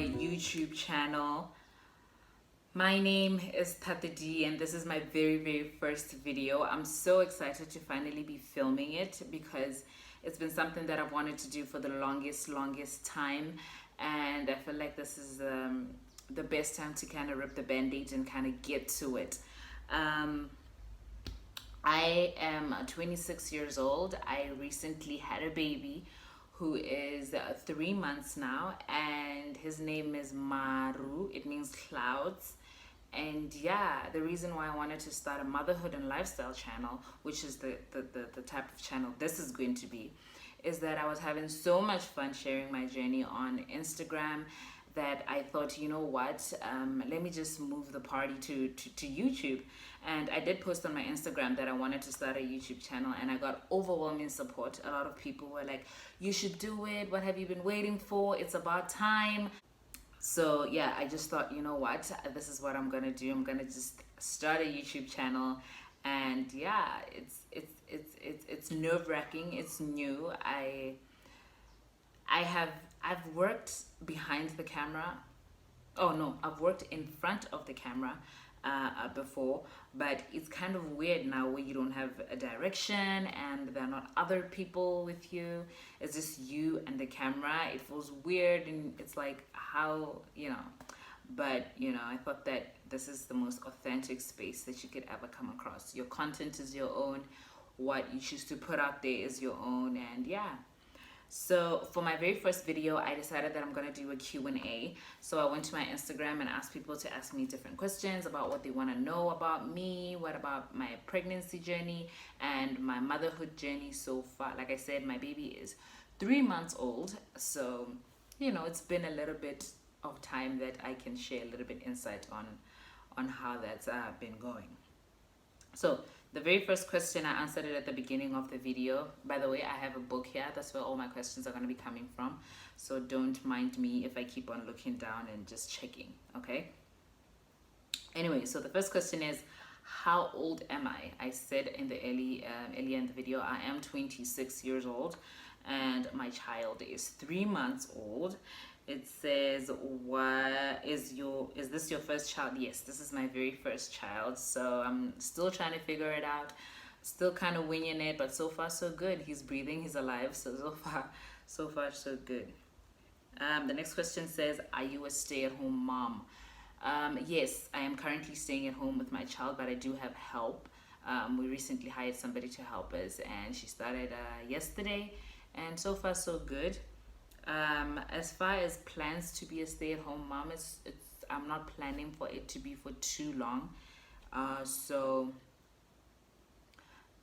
my YouTube channel. My name is Tate D and this is my very first video. I'm so excited to finally be filming it because it's been something that I've wanted to do for the longest time, and I feel like this is the best time to kind of rip the band-aid and kind of get to it. Um, I am 26 years old. I recently had a baby who is 3 months now, and his name is Maru. It means clouds. And yeah, the reason why I wanted to start a motherhood and lifestyle channel, which is the type of channel this is going to be, is that I was having so much fun sharing my journey on Instagram that I thought, you know what, let me just move the party to YouTube. And I did post on my Instagram that I wanted to start a YouTube channel, and I got overwhelming support. A lot of people were like, you should do it. What have you been waiting for? It's about time. So yeah, I just thought, you know what, this is what I'm gonna do. I'm gonna just start a YouTube channel. And yeah, it's nerve-wracking. It's new. I've worked behind the camera. Oh no, I've worked in front of the camera before, but it's kind of weird now where you don't have a direction and there are not other people with you. It's just you and the camera. It feels weird, and it's like, how, you know. But you know, I thought that this is the most authentic space that you could ever come across. Your content is your own, what you choose to put out there is your own. And yeah, so for my very first video, I decided that I'm going to do a Q&A. So I went to my Instagram and asked people to ask me different questions about what they want to know about me, what about my pregnancy journey and my motherhood journey so far. Like I said, my baby is 3 months old. So, you know, it's been a little bit of time that I can share a little bit insight on how that's been going. So the very first question, I answered it at the beginning of the video. By the way, I have a book here. That's where all my questions are going to be coming from. So don't mind me if I keep on looking down and just checking, okay? Anyway, so the first question is, how old am I? I said in the earlier in the video, I am 26 years old and my child is 3 months old. It says, is this your first child? Yes, this is my very first child. So I'm still trying to figure it out, still kind of winging it, but so far so good. He's breathing, he's alive. So far so good. The next question says, are you a stay-at-home mom? Yes, I am currently staying at home with my child, but I do have help. We recently hired somebody to help us, and she started yesterday, and so far so good. As far as plans to be a stay-at-home mom, I'm not planning for it to be for too long. So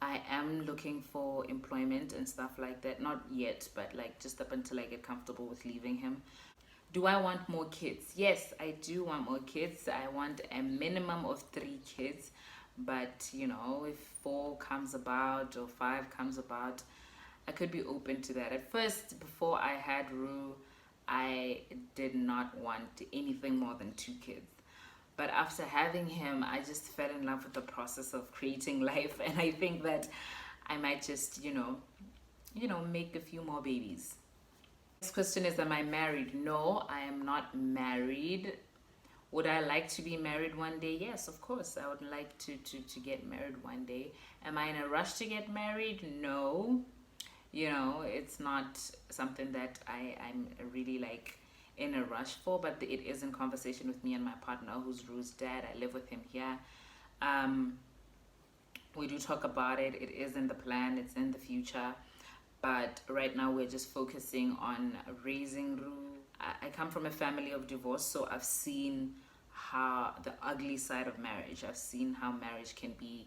I am looking for employment and stuff like that. Not yet, but like just up until I get comfortable with leaving him. Do I want more kids? Yes, I do want more kids. I want a minimum of 3 kids. But you know, if 4 comes about or 5 comes about, I could be open to that. At first, before I had Rue, I did not want anything more than 2 kids. But after having him, I just fell in love with the process of creating life, and I think that I might just, you know, make a few more babies. Next question is, am I married? No, I am not married. Would I like to be married one day? Yes, of course. I would like to get married one day. Am I in a rush to get married? No. You know, it's not something that I'm really like in a rush for, but it is in conversation with me and my partner, who's Rue's dad. I live with him here. We do talk about it. It is in the plan. It's in the future. But right now we're just focusing on raising Rue. I come from a family of divorce, so I've seen how the ugly side of marriage. I've seen how marriage can be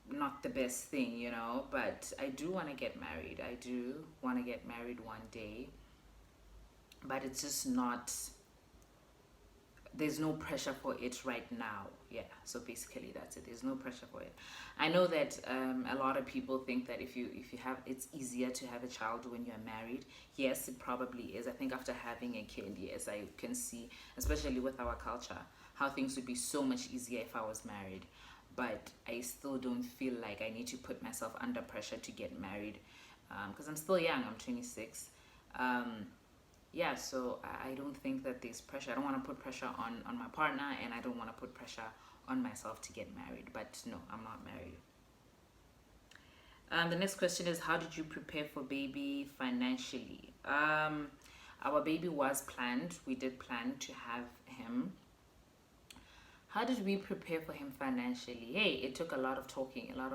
not the best thing, you know. But I do want to get married. I do want to get married one day, but it's just not, there's no pressure for it right now. Yeah, so basically that's it. There's no pressure for it. I know that a lot of people think that if you have, it's easier to have a child when you're married. Yes, it probably is. I think after having a kid, yes, I can see, especially with our culture, how things would be so much easier if I was married. But I still don't feel like I need to put myself under pressure to get married, because I'm still young. I'm 26. yeah, so I don't think that there's pressure. I don't want to put pressure on my partner, and I don't want to put pressure on myself to get married. But no, I'm not married. The next question is, how did you prepare for baby financially? Our baby was planned. We did plan to have him. How did we prepare for him financially? Hey, it took a lot of talking, a lot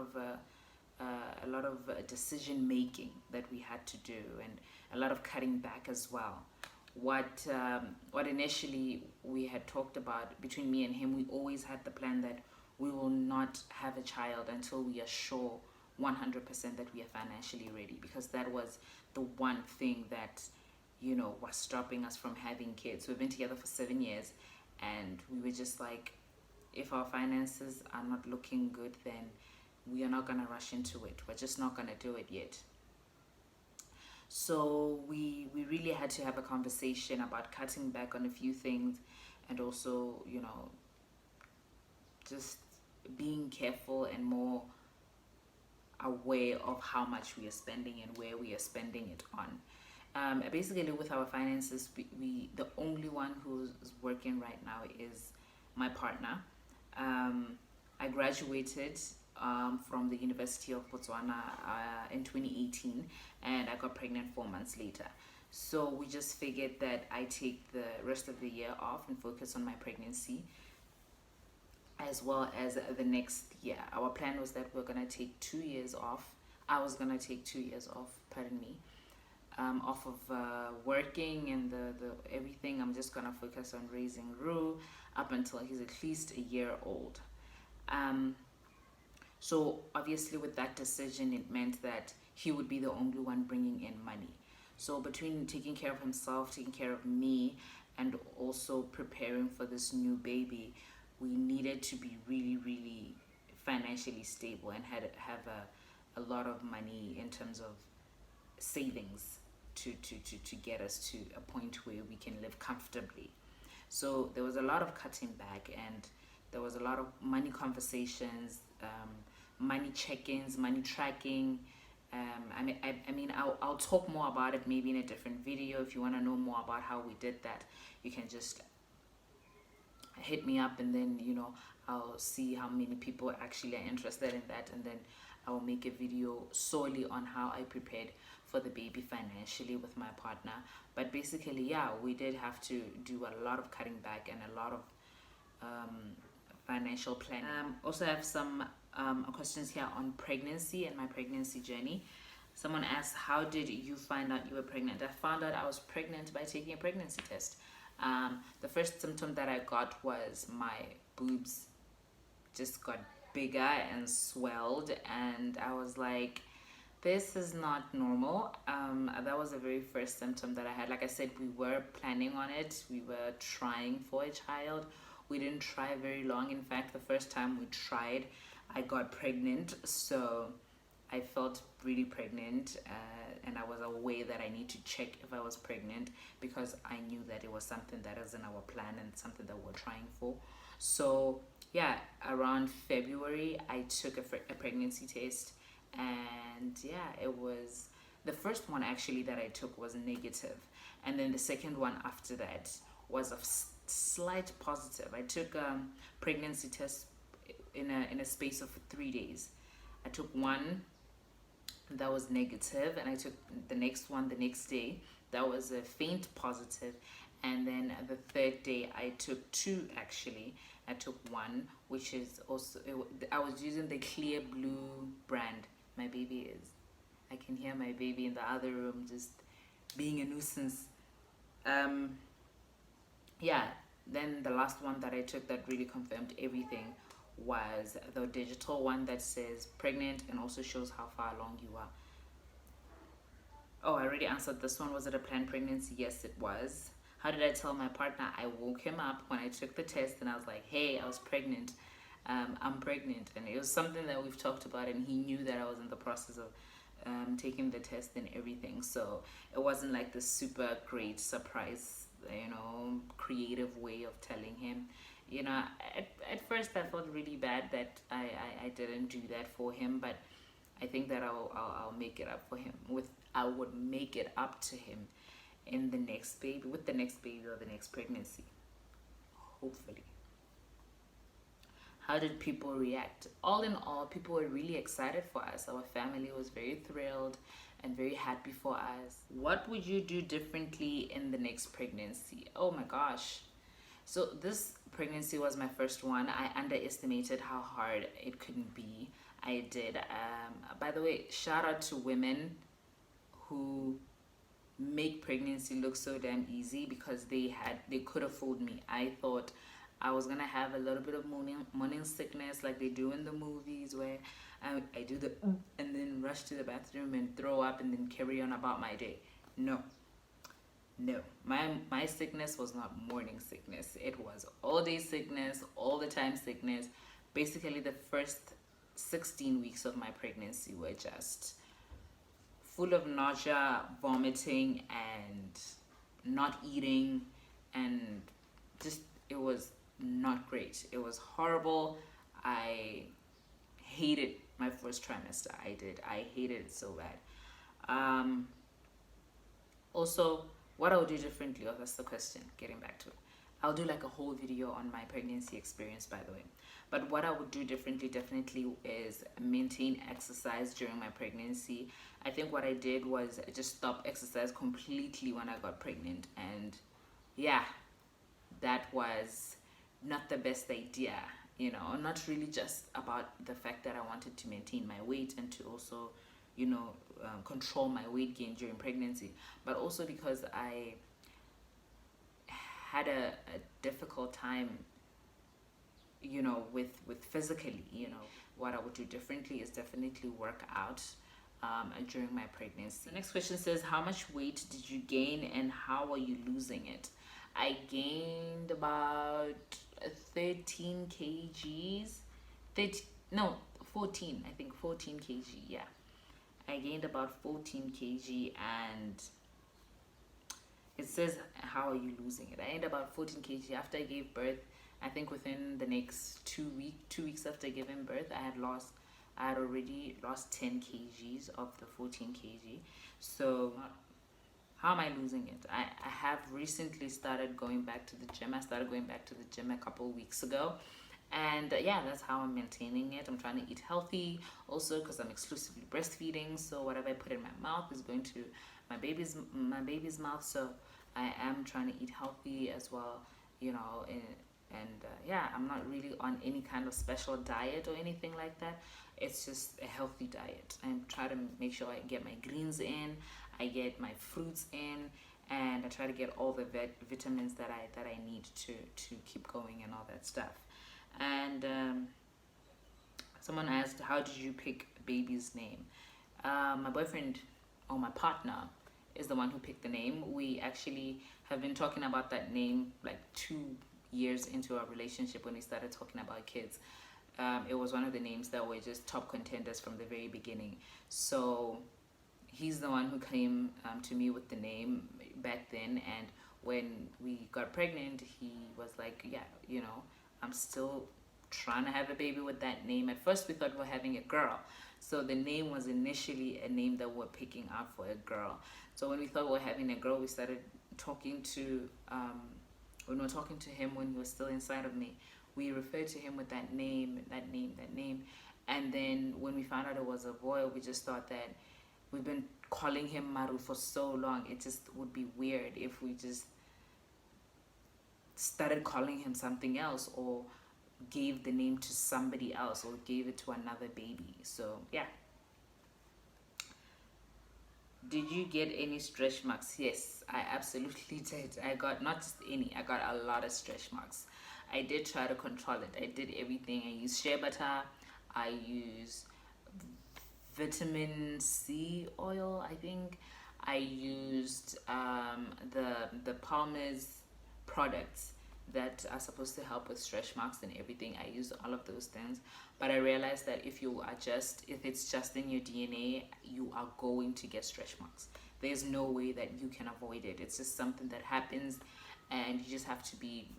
of decision making that we had to do, and a lot of cutting back as well. What initially we had talked about between me and him, we always had the plan that we will not have a child until we are sure 100% that we are financially ready, because that was the one thing that was stopping us from having kids. We've been together for 7 years, and we were just like, if our finances are not looking good, then we are not going to rush into it. We're just not going to do it yet. So we really had to have a conversation about cutting back on a few things, and also, just being careful and more aware of how much we are spending and where we are spending it on. Basically, with our finances, we the only one who's working right now is my partner. I graduated from the University of Botswana in 2018, and I got pregnant 4 months later. So we just figured that I take the rest of the year off and focus on my pregnancy, as well as the next year. Our plan was that we're gonna take 2 years off. I was gonna take 2 years off, pardon me, off of working and the everything. I'm just gonna focus on raising Rue up until he's at least a year old. So obviously, with that decision, it meant that he would be the only one bringing in money. So between taking care of himself, taking care of me, and also preparing for this new baby, we needed to be really, really financially stable and have a lot of money in terms of savings to get us to a point where we can live comfortably. So there was a lot of cutting back, and there was a lot of money conversations, money check-ins, money tracking. I'll talk more about it maybe in a different video. If you want to know more about how we did that, you can just hit me up, and then I'll see how many people actually are interested in that, and then I will make a video solely on how I prepared for the baby financially with my partner. But basically, yeah, we did have to do a lot of cutting back and a lot of financial planning. Also have some questions here on pregnancy and my pregnancy journey. Someone asked, how did you find out you were pregnant? I found out I was pregnant by taking a pregnancy test. The first symptom that I got was my boobs just got bigger and swelled, and I was like, this is not normal. That was the very first symptom that I had. Like I said, we were planning on it. We were trying for a child. We didn't try very long. In fact, the first time we tried, I got pregnant. So I felt really pregnant, and I was aware that I need to check if I was pregnant, because I knew that it was something that was in our plan and something that we're trying for. So yeah, around February, I took a pregnancy test, and yeah, it was the first one actually that I took was negative, and then the second one after that was a slight positive. I took pregnancy test in a space of 3 days. I took one that was negative, and I took the next one the next day that was a faint positive, and then the third day I took two. Actually, I took one, which is also, I was using the Clear Blue brand. My baby is, I can hear my baby in the other room just being a nuisance. Yeah, then the last one that I took that really confirmed everything was the digital one that says pregnant and also shows how far along you are. Oh, I already answered this one. Was it a planned pregnancy? Yes, it was. How did I tell my partner? I woke him up when I took the test, and I was like, hey, I was pregnant. I'm pregnant. And it was something that we've talked about, and he knew that I was in the process of taking the test and everything. So it wasn't like the super great surprise, creative way of telling him. At first I felt really bad that I didn't do that for him, but I think that I'll make it up for him. I would make it up to him in the next baby, with the next baby or the next pregnancy, hopefully. How did people react? All in all, people were really excited for us. Our family was very thrilled and very happy for us. What would you do differently in the next pregnancy? Oh my gosh. So this pregnancy was my first one. I underestimated how hard it couldn't be. I did. By the way, shout out to women who make pregnancy look so damn easy, because they could have fooled me. I thought I was gonna have a little bit of morning sickness like they do in the movies, where I do the and then rush to the bathroom and throw up and then carry on about my day. No, no, my sickness was not morning sickness. It was all day sickness, all the time sickness. Basically, the first 16 weeks of my pregnancy were just full of nausea, vomiting, and not eating, and just it was not great. It was horrible. I hated my first trimester. I did. I hated it so bad. Also, what I would do differently, oh, that's the question, getting back to it. I'll do like a whole video on my pregnancy experience, by the way. But what I would do differently definitely is maintain exercise during my pregnancy. I think what I did was just stop exercise completely when I got pregnant. And yeah, that was not the best idea. You know, not really just about the fact that I wanted to maintain my weight and to also, control my weight gain during pregnancy, but also because I had a difficult time, with physically. What I would do differently is definitely work out during my pregnancy. The next question says, how much weight did you gain and how are you losing it? I gained about 13 kgs. 13, no, 14. I think 14 kg. Yeah. I gained about 14 kg, and it says, how are you losing it? I gained about 14 kg after I gave birth. I think within the next 2 weeks after giving birth, I had already lost 10 kgs of the 14 kg. So how am I losing it? I have recently started going back to the gym. I started going back to the gym a couple of weeks ago. And yeah, that's how I'm maintaining it. I'm trying to eat healthy also, because I'm exclusively breastfeeding. So whatever I put in my mouth is going to my baby's mouth. So I am trying to eat healthy as well, yeah, I'm not really on any kind of special diet or anything like that. It's just a healthy diet. I try to make sure I get my greens in, I get my fruits in, and I try to get all the vitamins that I need to keep going and all that stuff. And someone asked, how did you pick baby's name? My boyfriend, or my partner, is the one who picked the name. We actually have been talking about that name like 2 years into our relationship when we started talking about kids. It was one of the names that were just top contenders from the very beginning. So he's the one who came to me with the name back then. And when we got pregnant, he was like, yeah, I'm still trying to have a baby with that name. At first we thought we were having a girl, so the name was initially a name that we're picking out for a girl. So when we thought we were having a girl, we started talking to when we were talking to him when he was still inside of me, we referred to him with that name. And then when we found out it was a boy, we just thought that we've been calling him Maru for so long, it just would be weird if we just started calling him something else, or gave the name to somebody else, or gave it to another baby. So yeah. Did you get any stretch marks? Yes, I absolutely did. I got not just any, I got a lot of stretch marks. I did try to control it. I did everything. I used shea butter, I used vitamin C oil, I think. I used the Palmer's products that are supposed to help with stretch marks and everything. I used all of those things, but I realized that if it's just in your DNA, you are going to get stretch marks. There's no way that you can avoid it. It's just something that happens, and you just have to be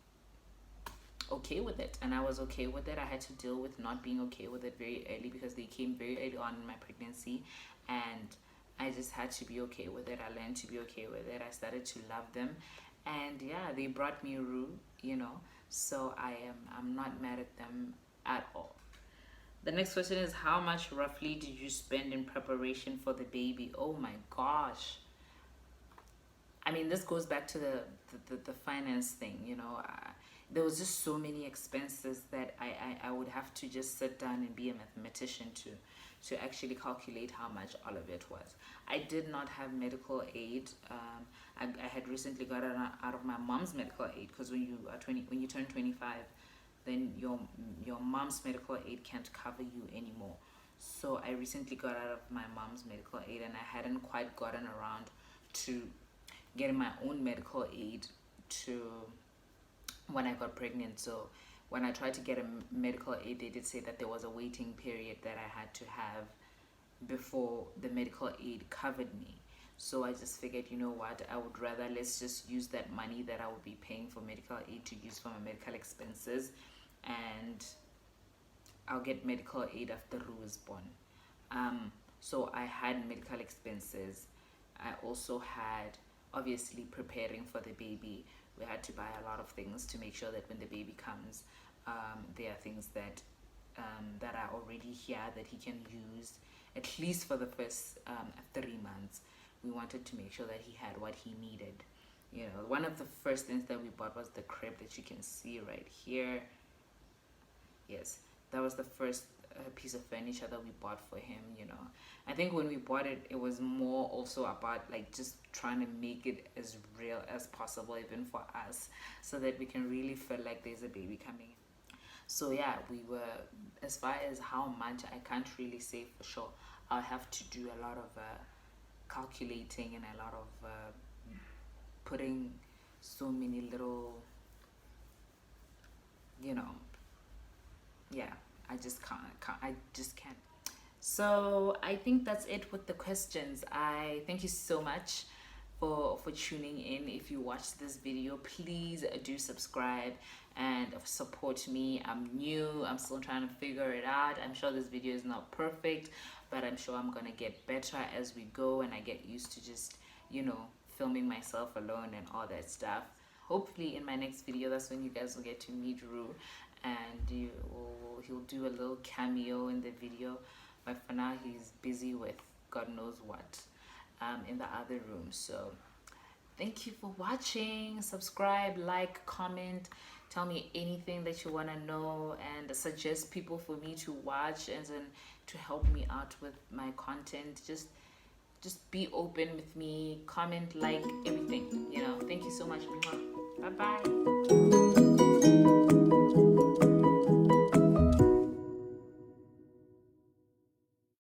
okay with it. And I was okay with it. I had to deal with not being okay with it very early, because they came very early on in my pregnancy, and I just had to be okay with it. I learned to be okay with it. I started to love them, and yeah, they brought me Rue, you know. So I'm not mad at them at all. The next question is, how much roughly did you spend in preparation for the baby? Oh my gosh. I mean, this goes back to the finance thing, you know. There was just so many expenses that I would have to just sit down and be a mathematician to actually calculate how much all of it was. I did not have medical aid. I had recently got out of my mom's medical aid, because when you turn 25, then your mom's medical aid can't cover you anymore. So I recently got out of my mom's medical aid, and I hadn't quite gotten around to getting my own medical aid to when I got pregnant. So when I tried to get a medical aid, they did say that there was a waiting period that I had to have before the medical aid covered me. So I just figured, you know what, I would rather, let's just use that money that I would be paying for medical aid to use for my medical expenses, and I'll get medical aid after Ru is born. So I had medical expenses. I also had, obviously, preparing for the baby. We had to buy a lot of things to make sure that when the baby comes, there are things that are already here that he can use, at least for the first 3 months. We wanted to make sure that he had what he needed. You know, one of the first things that we bought was the crib that you can see right here. Yes, that was the first piece of furniture that we bought for him. You know, I think when we bought it, it was more also about like just trying to make it as real as possible, even for us, so that we can really feel like there's a baby coming. So yeah, we were, as far as how much, I can't really say for sure. I'll have to do a lot of calculating and a lot of putting so many little, you know, yeah, I just can't. So I think that's it with the questions. I thank you so much for tuning in. If you watched this video, please do subscribe and support me. I'm new, I'm still trying to figure it out. I'm sure this video is not perfect, but I'm sure I'm gonna get better as we go, and I get used to just, you know, filming myself alone and all that stuff. Hopefully in my next video, that's when you guys will get to meet Ru, and he'll do a little cameo in the video, but for now he's busy with God knows what in the other room. So thank you for watching. Subscribe, like, comment, tell me anything that you want to know, and suggest people for me to watch and then to help me out with my content. Just be open with me, comment, like, everything, you know. Thank you so much. Bye bye.